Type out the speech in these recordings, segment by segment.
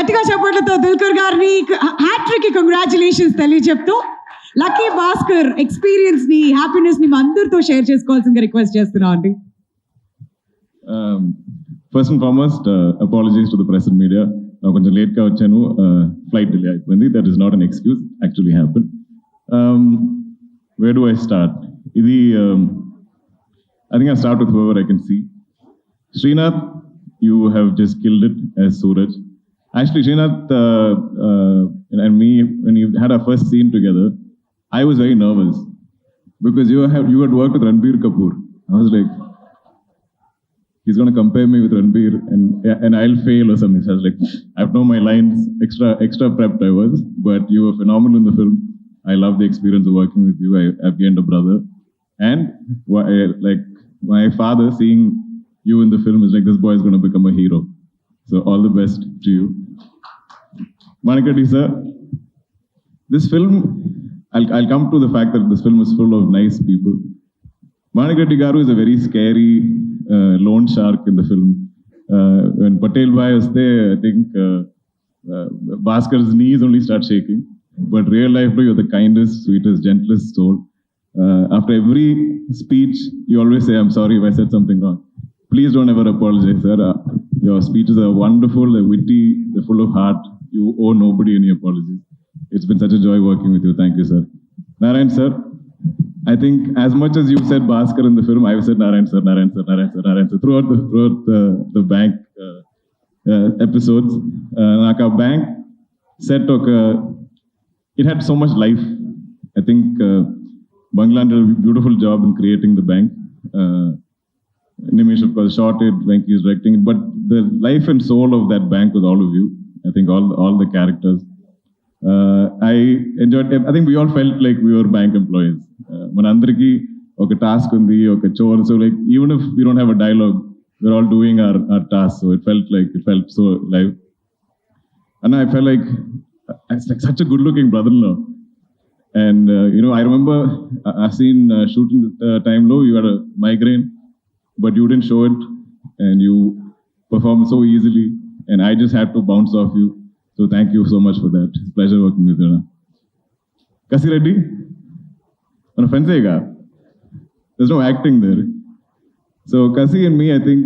గట్టిగా చెప్పట్లతో దుల్కర్ గారిని హ్యాట్రిక్ కి కంగ్రాచులేషన్స్ తెలియజెప్తూ లక్కీ భాస్కర్ ఎక్స్పీరియన్స్ ని హ్యాపీనెస్ ని అందరితో షేర్ చేసుకోవాల్సిందిగా రిక్వెస్ట్ చేస్తున్నాం అండి. First and foremost, apologies to the press and media. Now కొంచెం late గా వచ్చాను, flight delay అయిపోయింది. That is not an excuse, actually happened. Where do I start? ఇది I think I'll start with whoever I can see. Srinath, you have just killed it as Suraj. Actually, Srinath and me, when we had our first scene together, I was very nervous because you had worked with Ranbir Kapoor. I was like, he's going to compare me with Ranbir and I'll fail or something. So I was like, I know my lines, extra prepped I was, but you were phenomenal in the film. I love the experience of working with you. I've gained a brother. And like my father seeing you in the film is like, this boy is going to become a hero. So all the best to you. Manikreddy sir, this film, I'll come to the fact that this film is full of nice people. Manikreddy Garu is a very scary lone shark in the film. When Patel Bhai was there, I think Bhaskar's knees only start shaking. But real life, you're the kindest, sweetest, gentlest soul. After every speech, you always say, I'm sorry if I said something wrong. Please don't ever apologize, sir. Your speeches are wonderful, they're witty, they're full of heart. You owe nobody any apologies. It's been such a joy working with you. Thank you, sir. Narayan, sir. I think as much as you said Baskhar in the film, I've said Narayan, sir, Narayan, sir, Narayan, sir, Narayan, sir. Throughout the bank episodes, Naka Bank set it had so much life. I think Bangla did a beautiful job in creating the bank. Nimish, of course, shot it, Venki is directing it, but the life and soul of that bank was all of you. I think all the characters. I enjoyed it. I think we all felt like we were bank employees. Manandriki, oka task undi, oka chore. So like, even if we don't have a dialogue, we're all doing our tasks. So it felt so live. And I felt like it's like such a good-looking brother-in-law. And I remember I've seen shooting time low. You had a migraine, but you didn't show it, and you performed so easily. And I just had to bounce off you. So thank you so much for that. It's a pleasure working with you. Kasi Reddy, on a friend's there's no acting there. So Kasi and me, I think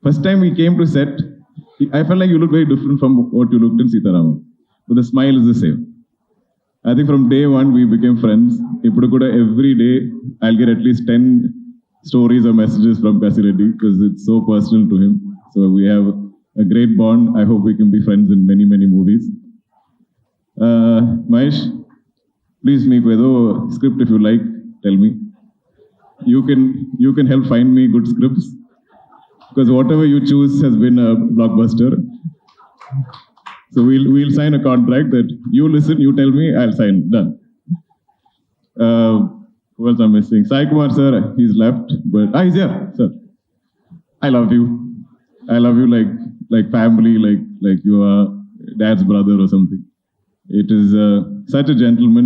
first time we came to set, I felt like you looked very different from what you looked in Sitaramam. But the smile is the same. I think from day one we became friends. Every day I'll get at least 10 stories or messages from Kasi Reddy because it's so personal to him. So we have a great bond. I hope we can be friends in many, many movies. Mahesh, please make a script if you like. Tell me. You can help find me good scripts because whatever you choose has been a blockbuster. So we'll sign a contract that you listen, you tell me, I'll sign. Done. Who else I'm missing? Sai Kumar sir, he's left, but he's here, sir. I love you. I love you like family, like you are dad's brother or something. It is such a gentleman.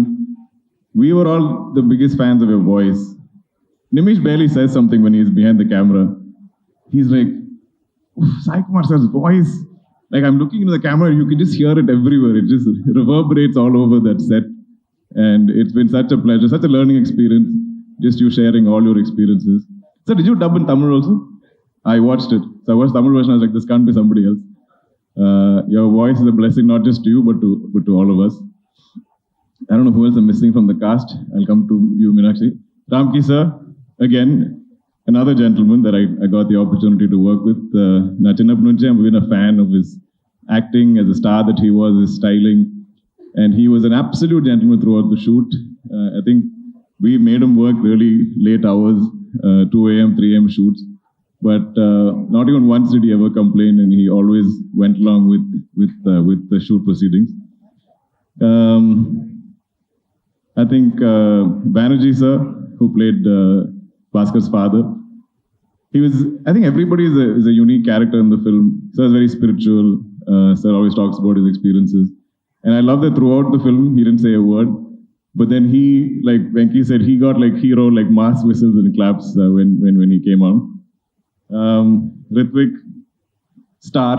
We were all the biggest fans of your voice. Nimish barely says something when he's behind the camera. He's like, Sai Kumar sir's voice. Like I'm looking into the camera, you can just hear it everywhere. It just reverberates all over that set. And it's been such a pleasure, such a learning experience, just you sharing all your experiences. So did you dub in Tamil also? I watched it. So I watched Tamil version, I was like, this can't be somebody else. Your voice is a blessing, not just to you, but to all of us. I don't know who else I'm missing from the cast. I'll come to you, Meenakshi. Ramki sir, again, another gentleman that I got the opportunity to work with. I've been a fan of his acting as a star that he was, his styling. And he was an absolute gentleman throughout the shoot. I think we made him work really late hours, 2 a.m., 3 a.m. shoots. But not even once did he ever complain, and he always went along with the shoot proceedings. I think Banerjee sir, who played Bhaskhar's father, I think everybody is a unique character in the film. Sir is very spiritual. Sir always talks about his experiences. And I love that throughout the film, he didn't say a word. But then he, like Venki said, he got like hero, like mass whistles and claps when he came on. Ritwik, star.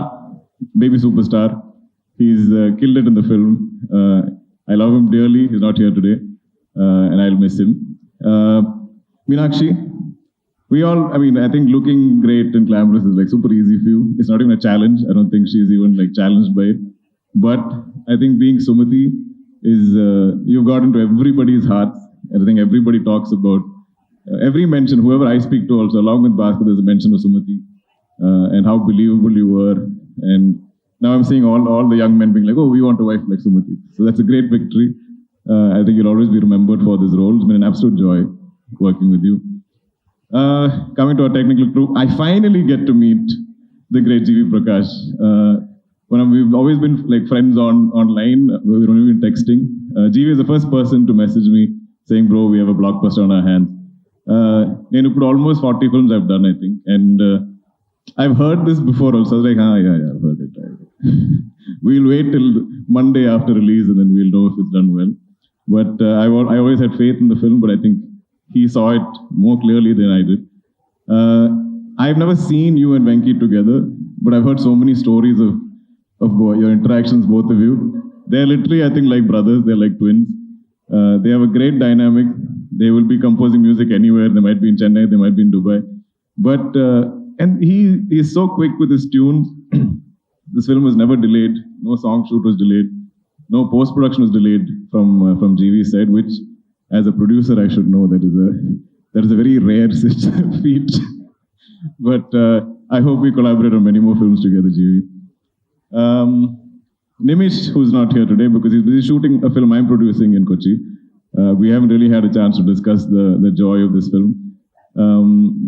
baby superstar. He's killed it in the film. I love him dearly. He's not here today, and I'll miss him. Meenakshi, we all, I mean, I think looking great and glamorous is like super easy for you. It's not even a challenge. I don't think she's even like challenged by it. But I think being Sumati is, you've got into everybody's hearts. And I think everybody talks about, every mention, whoever I speak to also, along with Baskhar, there's a mention of Sumati and how believable you were. And now I'm seeing all the young men being like, oh, we want a wife like Sumati. So that's a great victory. I think you'll always be remembered for this role. It's been an absolute joy working with you. Coming to our technical crew, I finally get to meet the great GV Prakash. We've always been like friends online. We've only been texting. GV is the first person to message me saying, bro, we have a blockbuster on our hands. And put almost 40 films I've done, I think. And I've heard this before also. I was like, yeah, I've heard it. We'll wait till Monday after release and then we'll know if it's done well. But I always had faith in the film, but I think he saw it more clearly than I did. I've never seen you and Venki together, but I've heard so many stories of your interactions, both of you. They're literally, I think, like brothers. They're like twins. They have a great dynamic. They will be composing music anywhere. They might be in Chennai. They might be in Dubai. But, and he is so quick with his tunes. This film was never delayed. No song shoot was delayed. No post-production was delayed from GV's side, which, as a producer, I should know that is a very rare feat. But I hope we collaborate on many more films together, GV. Nimish, who's not here today because he's busy shooting a film I'm producing in Kochi. We haven't really had a chance to discuss the joy of this film.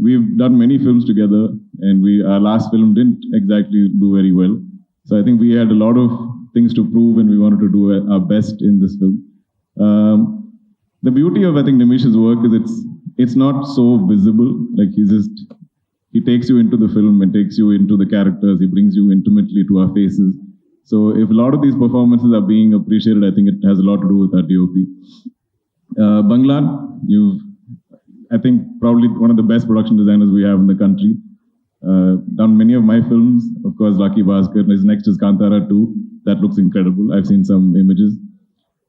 We've done many films together, and our last film didn't exactly do very well. So I think we had a lot of things to prove, and we wanted to do our best in this film. The beauty of, I think, Nimish's work is it's not so visible. Like he takes you into the film and takes you into the characters. He brings you intimately to our faces. So if a lot of these performances are being appreciated, I think it has a lot to do with our DOP. Banglan, I think, probably one of the best production designers we have in the country. Done many of my films. Of course, Lucky Baskhar. His next is Kantara 2. That looks incredible. I've seen some images.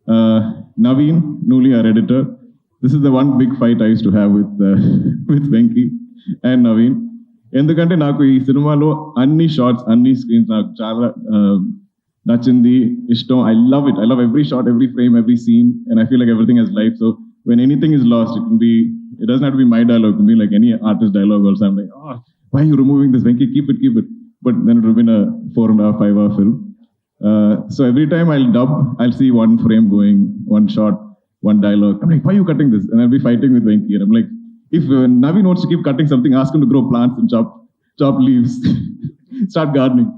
Naveen, Nuli, our editor. This is the one big fight I used to have with Venki and Naveen. ఎందుకంటే నాకు ఈ సినిమాలో అన్ని shorts, అన్ని screens నాకు చాలా నచ్చింది, ఇష్టం. I love it. I love every shot, every frame, every scene, and I feel like everything has life. So when anything is lost, it doesn't have to be my dialogue. It can be like any artist dialogue also. I'm like, oh, why are you removing this, Venki? Keep it. But then it will be a 4.5, 5-hour film. So every time I'll see one frame going, one shot, one dialogue. I'm like, why are you cutting this? And I'll be fighting with Venki. And I'm like, if Naveen wants to keep cutting something, ask him to grow plants and chop leaves, start gardening.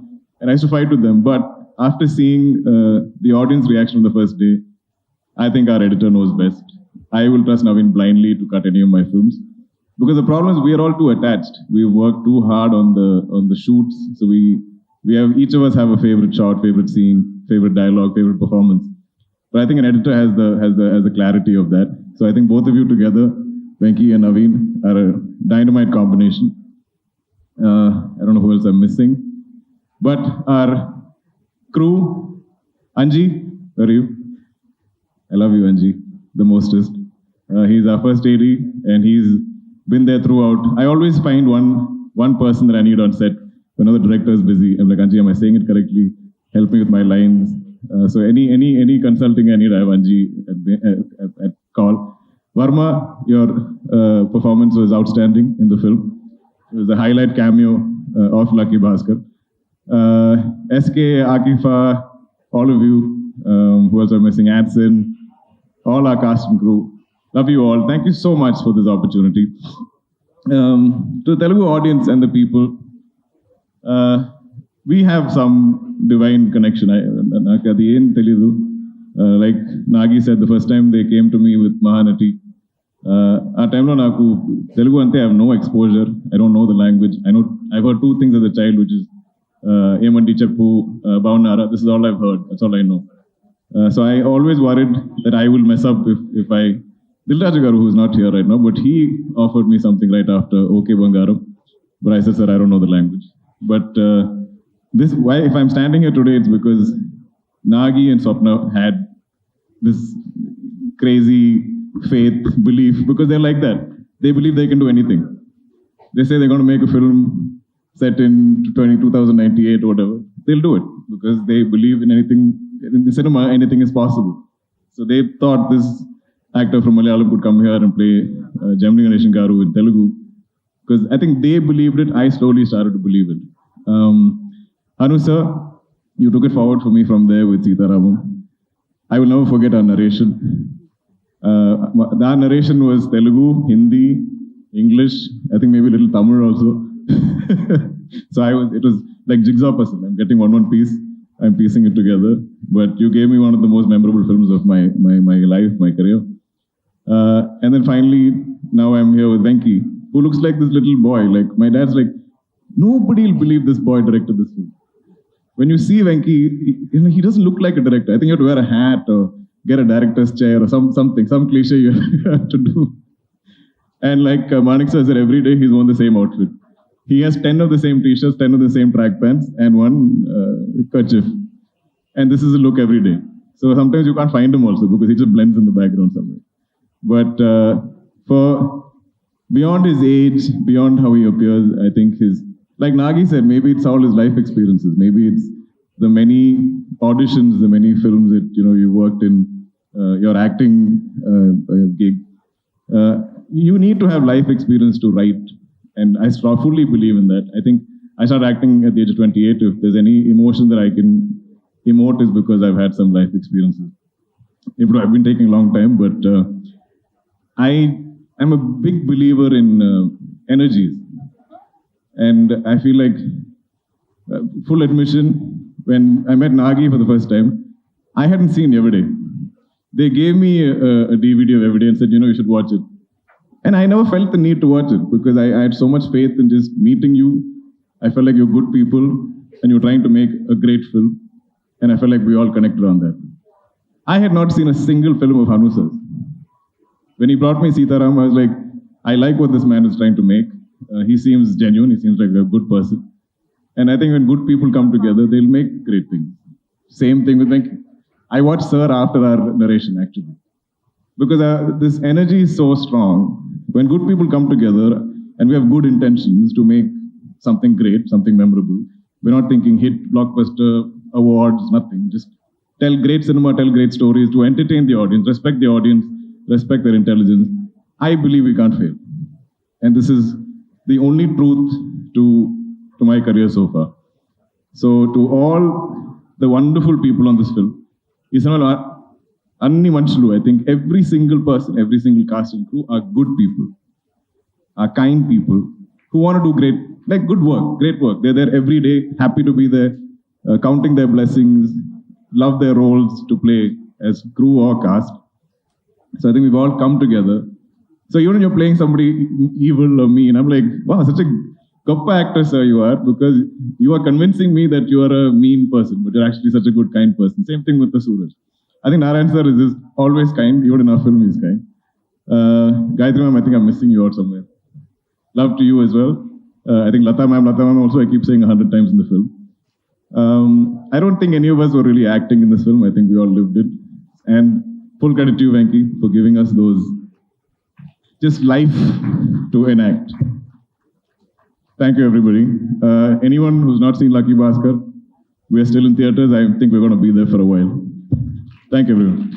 And I used to fight with them. But after seeing the audience reaction on the first day, I think our editor knows best. I will trust Naveen blindly to cut any of my films. Because the problem is we are all too attached. We work too hard on the shoots. So each of us have a favorite shot, favorite scene, favorite dialogue, favorite performance. But I think an editor has the clarity of that. So I think both of you together, Venki and Naveen, are a dynamite combination. I don't know who else I'm missing. But our crew, Anji, where are you? I love you, Anji, the mostest. He's our first AD, and he's been there throughout. I always find one person that I need on set whenever the director is busy. I'm like, Anji, am I saying it correctly? Help me with my lines. So any consulting I need, I have Anji at call. Varma, your performance was outstanding in the film. It was a highlight cameo of Lucky Baskhar. SK, Akifa, all of you, who else are missing, Adson, all our cast and crew. Love you all. Thank you so much for this opportunity. To the Telugu audience and the people, we have some divine connection. Like Nagi said, the first time they came to me with Mahanati, ఆ టైంలో నాకు తెలుగు అంతే I have no exposure, I don't know the language. I've heard 2 things as a child, which is ఏమంటి చెప్పు, బాగున్నారా. This is all I've heard. That's all I know. So I always worried that I will mess up if I... Dilraj Garu, who's not here right now, but he offered me something right after Okay Bangaram. But I said, sir, I don't know the language. But this why if I'm standing here today, it's because Nagi and Swapna had this crazy faith, belief, because they're like that. They believe they can do anything. They say they're going to make a film set in 2098 or whatever. They'll do it because they believe in anything. In the cinema, anything is possible. So they thought this actor from Malayalam could come here and play Gemini Ganeshan Garu in Telugu. Because I think they believed it, I slowly started to believe it. Anu sir, you took it forward for me from there with Sita Ramam. I will never forget our narration. Our narration was Telugu, Hindi, English, I think maybe a little Tamil also. So it was like jigsaw puzzle. I'm getting one piece, I'm piecing it together. But you gave me one of the most memorable films of my life, my career. And then finally, now I'm here with Venki, who looks like this little boy. Like my dad's like, nobody will believe this boy directed this film. When you see Venki, he doesn't look like a director. I think you have to wear a hat or get a director's chair or something, some cliche you have to do. And like Manik sir said, every day he's worn the same outfit. He has 10 of the same t-shirts, 10 of the same track pants, and one kerchief. And this is a look every day. So sometimes you can't find him also because he just blends in the background somewhere. But for beyond his age, beyond how he appears, I think like Nagi said, maybe it's all his life experiences. Maybe it's the many auditions, the many films that you worked in, your acting gig. You need to have life experience to write, and I fully believe in that. I think I started acting at the age of 28. If there's any emotion that I can emote, is because I've had some life experiences. I've been taking a long time, but I am a big believer in energies. And I feel like, full admission, when I met Nagi for the first time, I hadn't seen Everyday. They gave me a DVD of Everyday and said, you should watch it. And I never felt the need to watch it because I had so much faith in just meeting you. I felt like you're good people and you're trying to make a great film. And I felt like we all connected on that. I had not seen a single film of Hanu sir. When he brought me Sita Ram, I was like, I like what this man is trying to make. He seems genuine. He seems like a good person. And I think when good people come together, they'll make great things. Same thing with Venki. I watched Sir after our narration, actually. Because this energy is so strong. When good people come together and we have good intentions to make something great, something memorable, we're not thinking hit, blockbuster, awards, nothing. Just tell great cinema, tell great stories to entertain the audience, respect the audience, respect their intelligence. I believe we can't fail. And this is the only truth to my career so far. So to all the wonderful people on this film, Anni Manchulu, I think every single person, every single cast and crew are good people, are kind people who want to do good work, great work. They're there every day, happy to be there, counting their blessings, love their roles to play as crew or cast. So I think we've all come together. So even when you're playing somebody evil or mean, I'm like, wow, such a goppa actor, sir, you are, because you are convincing me that you are a mean person, but you're actually such a good, kind person. Same thing with the Suraj. I think Narayan sir is just always kind, even in our film he's kind. Gayatri ma'am, I think I'm missing you out somewhere. Love to you as well. I think Lata ma'am also, I keep saying 100 times in the film. I don't think any of us were really acting in this film. I think we all lived it. And full credit to you, Venki, for giving us those just life to enact. Thank you, everybody. Anyone who's not seen Lucky Baskhar, we are still in theaters. I think we're going to be there for a while. Thank you, everyone.